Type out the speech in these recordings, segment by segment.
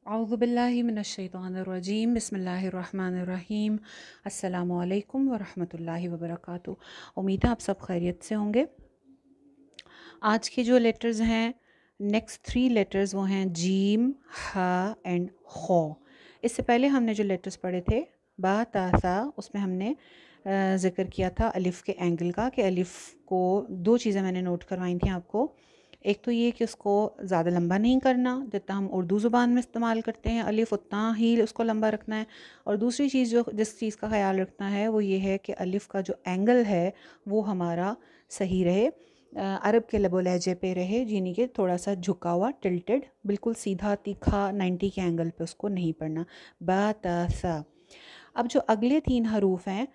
औज़ुबिल्लाहि मिनश्शैतानिर्रजीम बिस्मिल्लाहिर्रहमानिर्रहीम अस्सलामु अलैकुम वरहमतुल्लाहि वबरकातुहू। उम्मीद है आप सब खैरियत से होंगे। आज के जो लेटर्स हैं, नेक्स्ट 3 लेटर्स वो हैं जीम, हा एंड खौ। इससे पहले हमने जो लेटर्स पढ़े थे बा ता सा, उसमें हमने ज़िक्र किया था अलिफ़ के एंगल का, कि अलिफ़ को 2 चीज़ें मैंने नोट करवाई थी आपको। एक तो ये कि उसको ज़्यादा लंबा नहीं करना, जितना हम उर्दू ज़ुबान में इस्तेमाल करते हैं अलिफ़ उतना ही उसको लंबा रखना है। और दूसरी चीज़ जो जिस चीज़ का ख़्याल रखना है वो ये है कि अलिफ़ का जो एंगल है वो हमारा सही रहे, अरब के लबो लहजे पे रहे, यानी कि थोड़ा सा झुका हुआ, टिल्टेड, बिल्कुल सीधा तीखा 90 के एंगल पे उसको नहीं पढ़ना। बा ता सा। अब जो अगले 3 हरूफ हैं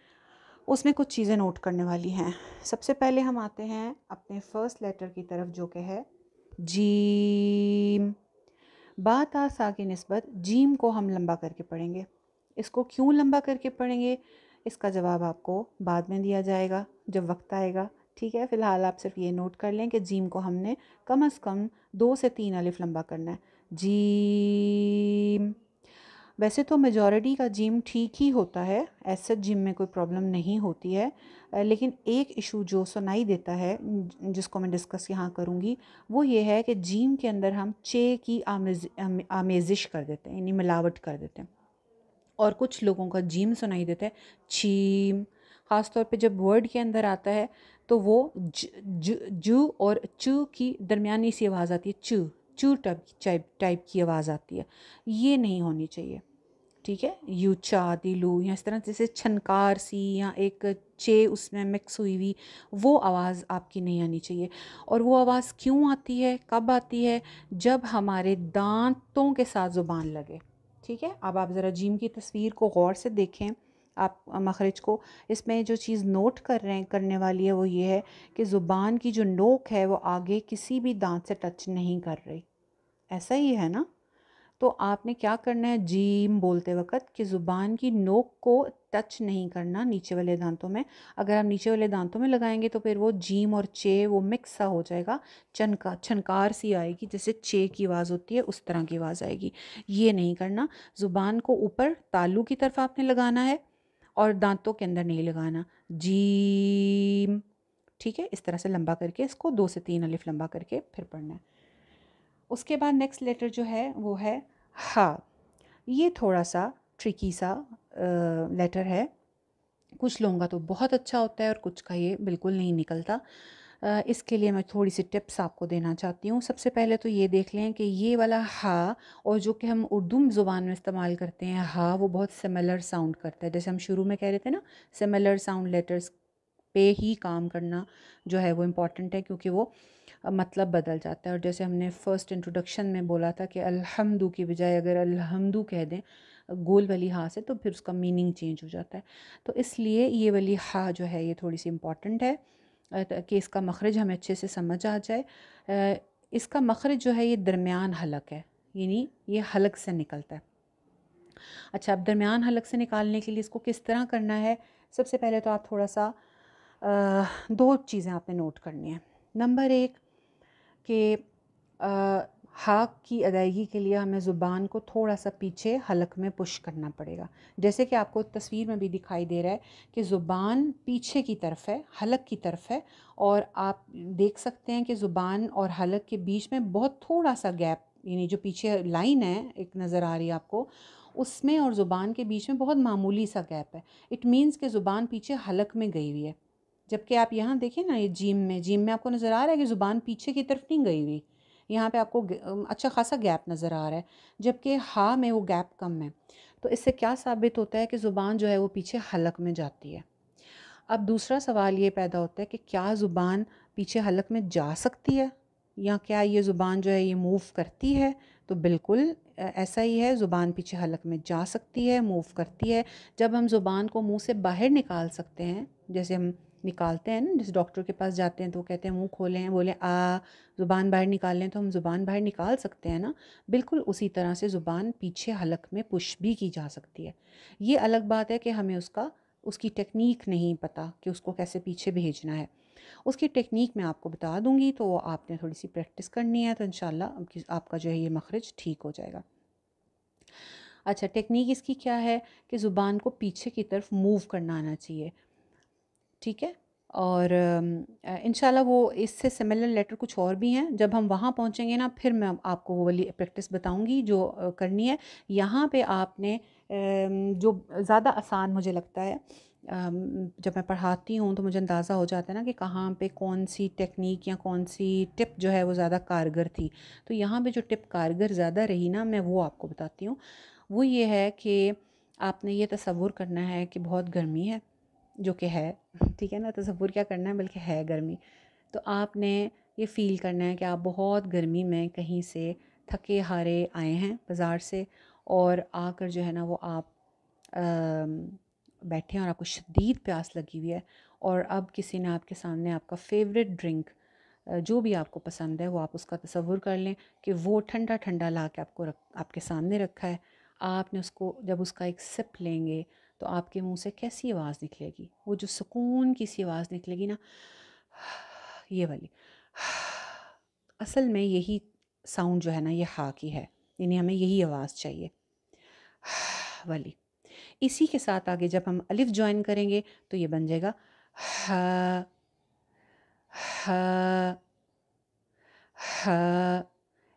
उसमें कुछ चीज़ें नोट करने वाली हैं। सबसे पहले हम आते हैं अपने फर्स्ट लेटर की तरफ, जो कि है जीम। बा ता सा की निस्बत जीम को हम लंबा करके पढ़ेंगे। इसको क्यों लंबा करके पढ़ेंगे, इसका जवाब आपको बाद में दिया जाएगा जब वक्त आएगा। ठीक है, फ़िलहाल आप सिर्फ ये नोट कर लें कि जीम को हमने कम से कम 2 से 3 अलिफ लंबा करना है। जीम। वैसे तो मेजॉरिटी का जिम ठीक ही होता है, ऐसा जिम में कोई प्रॉब्लम नहीं होती है, लेकिन एक इशू जो सुनाई देता है जिसको मैं डिस्कस यहाँ करूँगी वो ये है कि जिम के अंदर हम चे की आमेजिश कर देते हैं, यानी मिलावट कर देते हैं, और कुछ लोगों का जिम सुनाई देता है चीम। ख़ास तौर पे जब वर्ड के अंदर आता है तो वो जू और चू की दरमियानी सी आवाज़ आती है, चू चू टाइप की आवाज़ आती है। ये नहीं होनी चाहिए। ठीक है, यू चा दिलू, या इस तरह जैसे छनकार सी या एक चे उसमें मिक्स हुई हुई वो आवाज़ आपकी नहीं आनी चाहिए। और वो आवाज़ क्यों आती है, कब आती है? जब हमारे दांतों के साथ ज़ुबान लगे। ठीक है, अब आप ज़रा जीम की तस्वीर को गौर से देखें, आप मखरज को। इसमें जो चीज़ नोट कर रहे हैं, करने वाली है, वो ये है कि ज़ुबान की जो नोक है वो आगे किसी भी दांत से टच नहीं कर रही। ऐसा ही है ना? तो आपने क्या करना है जीम बोलते वक्त, कि ज़ुबान की नोक को टच नहीं करना नीचे वाले दांतों में। अगर आप नीचे वाले दांतों में लगाएंगे तो फिर वो जीम और चे वो मिक्स सा हो जाएगा, छनकार सी आएगी, जैसे चे की आवाज़ होती है उस तरह की आवाज़ आएगी। ये नहीं करना। ज़ुबान को ऊपर तालू की तरफ आपने लगाना है और दांतों के अंदर नहीं लगाना। जीम। ठीक है, इस तरह से लंबा करके इसको 2 से 3 अलिफ लंबा करके फिर पढ़ना है। उसके बाद नेक्स्ट लेटर जो है वो है हा। ये थोड़ा सा ट्रिकी सा लेटर है। कुछ लोगों का तो बहुत अच्छा होता है और कुछ का ये बिल्कुल नहीं निकलता। इसके लिए मैं थोड़ी सी टिप्स आपको देना चाहती हूँ। सबसे पहले तो ये देख लें कि ये वाला हा, और जो कि हम उर्दू ज़ुबान में इस्तेमाल करते हैं हा, वो बहुत सिमिलर साउंड करता है। जैसे हम शुरू में कह रहे थे ना, सिमिलर साउंड लेटर्स पे ही काम करना जो है वो इम्पॉर्टेंट है, क्योंकि वो मतलब बदल जाता है। और जैसे हमने फ़र्स्ट इंट्रोडक्शन में बोला था कि अल्हम्दु की बजाय अगर अल्हम्दु कह दें गोल वाली हा से, तो फिर उसका मीनिंग चेंज हो जाता है। तो इसलिए ये वाली हा जो है ये थोड़ी सी इम्पॉर्टेंट है, कि इसका मखरज हमें अच्छे से समझ आ जाए। इसका मखरज जो है ये दरमियान हलक है, यानी ये हलक से निकलता है। अच्छा, अब दरमियान हलक से निकालने के लिए इसको किस तरह करना है? सबसे पहले तो आप थोड़ा सा 2 चीज़ें आपने नोट करनी है। नंबर 1 कि हाक की अदायगी के लिए हमें ज़ुबान को थोड़ा सा पीछे हलक में पुश करना पड़ेगा। जैसे कि आपको तस्वीर में भी दिखाई दे रहा है कि ज़ुबान पीछे की तरफ है, हलक की तरफ है, और आप देख सकते हैं कि ज़ुबान और हलक के बीच में बहुत थोड़ा सा गैप, यानी जो पीछे लाइन है एक नज़र आ रही है आपको, उसमें और ज़ुबान के बीच में बहुत मामूली सा गैप है। इट मीन्स कि ज़ुबान पीछे हलक में गई हुई है। जबकि आप यहाँ देखें ना, ये जीम में आपको नज़र आ रहा है कि ज़ुबान पीछे की तरफ नहीं गई हुई। यहाँ पे आपको अच्छा खासा गैप नज़र आ रहा है, जबकि हा में वो गैप कम है। तो इससे क्या साबित होता है कि ज़ुबान जो है वो पीछे हलक में जाती है। अब दूसरा सवाल ये पैदा होता है कि क्या ज़ुबान पीछे हलक में जा सकती है, या क्या ये ज़ुबान जो है ये मूव करती है? तो बिल्कुल ऐसा ही है, ज़ुबान पीछे हलक में जा सकती है, मूव करती है। जब हम ज़ुबान को मुंह से बाहर निकाल सकते हैं, जैसे हम निकालते हैं ना, जैसे डॉक्टर के पास जाते हैं तो कहते हैं मुंह खोलें, बोले आ, ज़ुबान बाहर निकालें, तो हम ज़ुबान बाहर निकाल सकते हैं ना। बिल्कुल उसी तरह से ज़ुबान पीछे हलक में पुश भी की जा सकती है। ये अलग बात है कि हमें उसकी टेक्निक नहीं पता कि उसको कैसे पीछे भेजना है। उसकी टेक्निक मैं आपको बता दूंगी, तो आपने थोड़ी सी प्रैक्टिस करनी है, तो इंशाल्लाह आपका जो है ये मखरज ठीक हो जाएगा। अच्छा, टेक्निक इसकी क्या है कि ज़ुबान को पीछे की तरफ मूव करना आना चाहिए, ठीक है। और इंशाल्लाह वो इससे सिमिलर लेटर कुछ और भी हैं, जब हम वहाँ पहुँचेंगे ना फिर मैं आपको वो वाली प्रैक्टिस बताऊँगी जो करनी है। यहाँ पे आपने जो ज़्यादा आसान मुझे लगता है, जब मैं पढ़ाती हूँ तो मुझे अंदाज़ा हो जाता है ना कि कहाँ पे कौन सी टेक्निक या कौन सी टिप जो है वो ज़्यादा कारगर थी। तो यहाँ पे जो टिप कारगर ज़्यादा रही ना, मैं वो आपको बताती हूँ। वो ये है कि आपने ये तसव्वुर करना है कि बहुत गर्मी है, जो कि है, ठीक है ना। तसव्वुर क्या करना है, बल्कि है गर्मी। तो आपने ये फ़ील करना है कि आप बहुत गर्मी में कहीं से थके हारे आए हैं बाज़ार से, और आकर जो है ना वो आप बैठे हैं और आपको शदीद प्यास लगी हुई है, और अब किसी ने आपके सामने आपका फ़ेवरेट ड्रिंक जो भी आपको पसंद है वो आप उसका तसव्वुर कर लें कि वो ठंडा ठंडा ला के आपके सामने रखा है। आपने उसको जब उसका एक सिप लेंगे तो आपके मुंह से कैसी आवाज़ निकलेगी, वो जो सुकून की सी आवाज़ निकलेगी ना, ये वाली। असल में यही साउंड जो है ना ये हा की है, यानी हमें यही आवाज़ चाहिए, वाली। इसी के साथ आगे जब हम अलिफ ज्वाइन करेंगे तो ये बन जाएगा हा, हा, हा।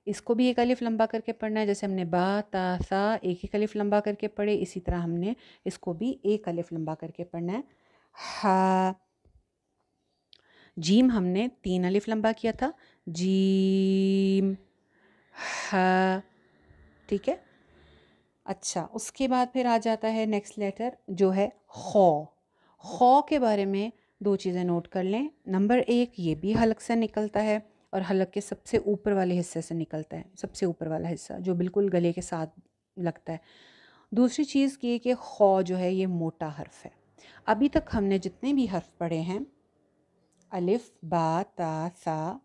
इसको भी एक अलिफ लंबा करके पढ़ना है, जैसे हमने बा ता सा एक अलिफ लंबा करके पढ़े, इसी तरह हमने इसको भी एक अलिफ लंबा करके पढ़ना है। हा। जीम हमने 3 अलिफ लंबा किया था, जीम, हा, ठीक है। अच्छा, उसके बाद फिर आ जाता है नेक्स्ट लेटर जो है खौ। खौ के बारे में दो चीज़ें नोट कर लें। नंबर एक, ये भी हलक से निकलता है, और हलक के सबसे ऊपर वाले हिस्से से निकलता है, सबसे ऊपर वाला हिस्सा जो बिल्कुल गले के साथ लगता है। दूसरी चीज़ ये कि खौ जो है ये मोटा हर्फ है। अभी तक हमने जितने भी हर्फ पढ़े हैं, अलिफ, बा, ता, सा,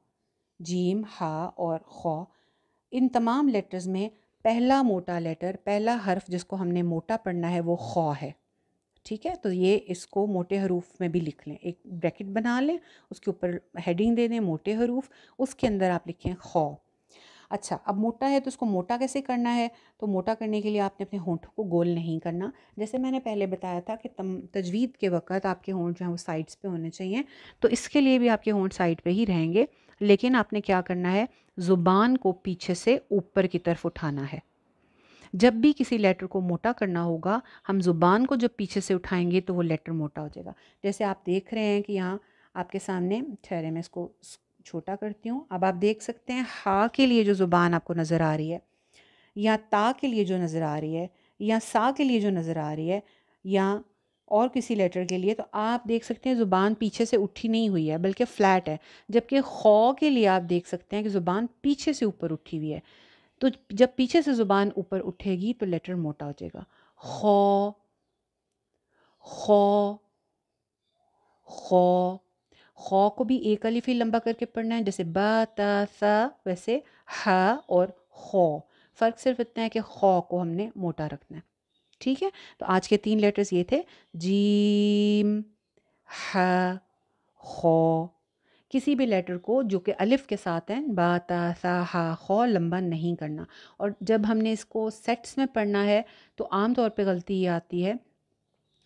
जीम, हा और खौ, इन तमाम लेटर्स में पहला मोटा लेटर, पहला हर्फ जिसको हमने मोटा पढ़ना है वो खौ है, ठीक है। तो ये इसको मोटे हरूफ में भी लिख लें, एक ब्रैकेट बना लें, उसके ऊपर हेडिंग दे दें मोटे हरूफ, उसके अंदर आप लिखें खौ। अच्छा, अब मोटा है तो उसको मोटा कैसे करना है, तो मोटा करने के लिए आपने अपने होंठों को गोल नहीं करना। जैसे मैंने पहले बताया था कि तजवीद के वक़्त आपके होंठ जो हैं वो साइड्स पे होने चाहिए, तो इसके लिए भी आपके होंठ साइड पे ही रहेंगे, लेकिन आपने क्या करना है, ज़ुबान को पीछे से ऊपर की तरफ उठाना है। जब भी किसी लेटर को मोटा करना होगा, हम ज़ुबान को जब पीछे से उठाएंगे तो वो लेटर मोटा हो जाएगा। जैसे आप देख रहे हैं कि यहाँ आपके सामने, ठहरे मैं इसको छोटा करती हूँ। अब आप देख सकते हैं हा के लिए जो ज़ुबान आपको नज़र आ रही है, या ता के लिए जो नज़र आ रही है, या सा के लिए जो नज़र आ रही है, या और किसी लेटर के लिए, तो आप देख सकते हैं ज़ुबान पीछे से उठी नहीं हुई है बल्कि फ़्लैट है। जबकि खौ के लिए आप देख सकते हैं कि ज़ुबान पीछे से ऊपर उठी हुई है। तो जब पीछे से ज़ुबान ऊपर उठेगी तो लेटर मोटा हो जाएगा। खौ, खौ, खौ। खौ को भी एक अलिफ ही लंबा करके पढ़ना है, जैसे बा ता सा, वैसे हा और खौ। फ़र्क सिर्फ इतना है कि खौ को हमने मोटा रखना है, ठीक है। तो आज के 3 लेटर्स ये थे, जीम, हा, खौ। किसी भी लेटर को जो कि अलिफ के साथ हैं, बा ता सा हा खौ, लंबा नहीं करना। और जब हमने इसको सेट्स में पढ़ना है तो आम तौर पे गलती ये आती है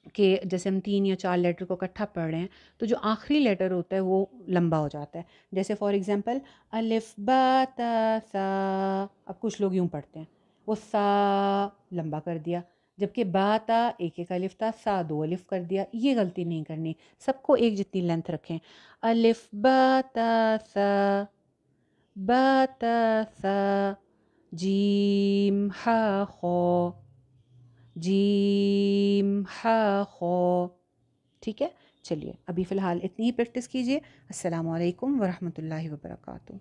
कि जैसे हम 3 या 4 लेटर को इकट्ठा पढ़ रहे हैं तो जो आखिरी लेटर होता है वो लंबा हो जाता है। जैसे फॉर एग्ज़ाम्पल अलिफ बा ता सा, अब कुछ लोग यूँ पढ़ते हैं, वो सा लंबा कर दिया, जबकि बा ता एक एक अलिफ था, सा 2 अलिफ कर दिया। ये गलती नहीं करनी, सबको एक जितनी लेंथ रखें। अलिफ बा ता सा, बा ता सा, जीम हा खौ, जीम हा खौ, ठीक है। चलिए अभी फ़िलहाल इतनी ही प्रैक्टिस कीजिए। अस्सलामु अलैकुम वरहमतुल्लाहि वबरकातुहू।